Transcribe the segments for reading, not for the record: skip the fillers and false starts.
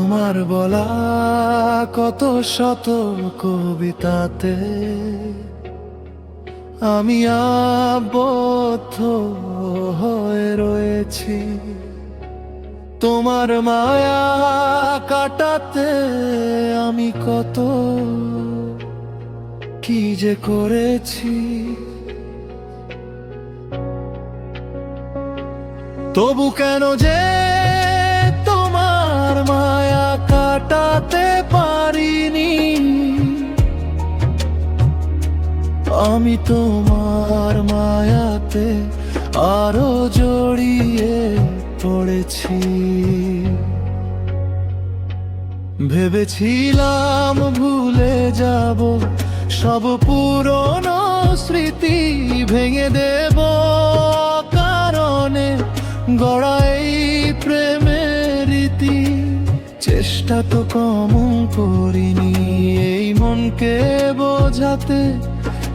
তোমার বলা কত শত কবিতাতে আমি আবদ্ধ হয়ে রয়েছি। তোমার মায়া কাটাতে আমি কত কি যে করেছি। তবু কেন যে তোমার মায়া কাটাতে পারিনি, আমি তোমার মায়াতে আরো জড়িয়ে পড়েছি। ভেবেছিলাম ভুলে যাব সব পুরনো স্মৃতি, ভেঙে দেব কারণে গড়া এই প্রেমের রীতি। চেষ্টা তো কম করিনি এই মনকে বোঝাতে,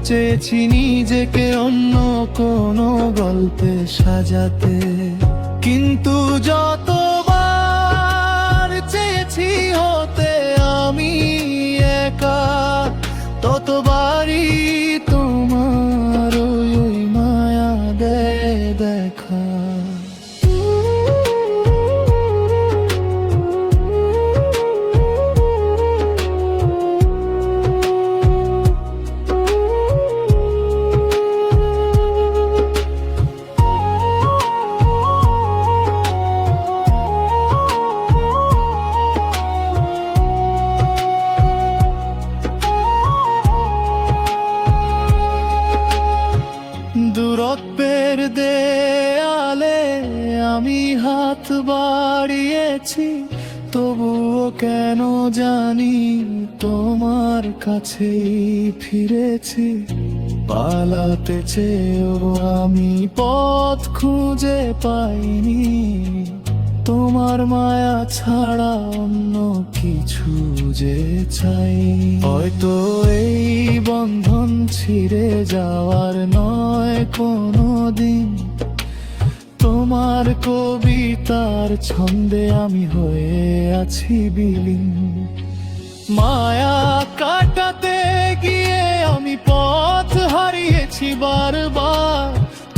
চেয়েছি নিজেকে অন্য কোনো গল্পে সাজাতে। কিন্তু যতবার চেয়েছি হতে আমি একা, ততবারই তোমার ওই মায়া দেয় দেখা। দূরত্বের দেয়ালে আমি হাত বাড়িয়েছি, তবুও কেন জানি তোমার কাছেই ফিরেছি। পালাতে চেয়েও আমি পথ খুঁজে পাইনি, তোমার মায়া ছাড়া অন্য কিছু যে চাই। হয়তো এই বন্ধন ছিঁড়ে যাওয়ার নয় কোনো দিন, তোমার কবিতার ছন্দে আমি হয়ে আছি বিলীন। মায়া কাটাতে গিয়ে আমি পথ হারিয়েছি বারবার,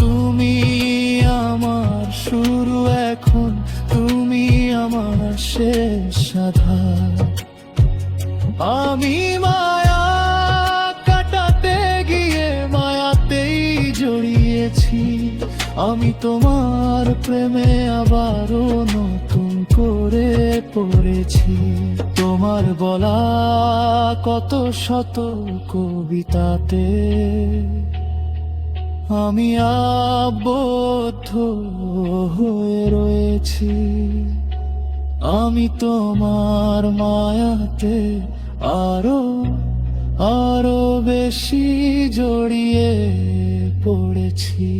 তুমি আমার শুরু এখন, তুমি আমার শেষ আধার। আমি মায়া কাটাতে গিয়ে মায়াতেই জড়িয়েছি, আমি তোমার প্রেমে আবারও নতুন করে পড়েছি। তোমার বলা কত শত কবিতাতে আমি আবদ্ধ হয়ে রয়েছি। আমি তোমার মায়াতে আরো আরো বেশি জড়িয়ে পড়েছি।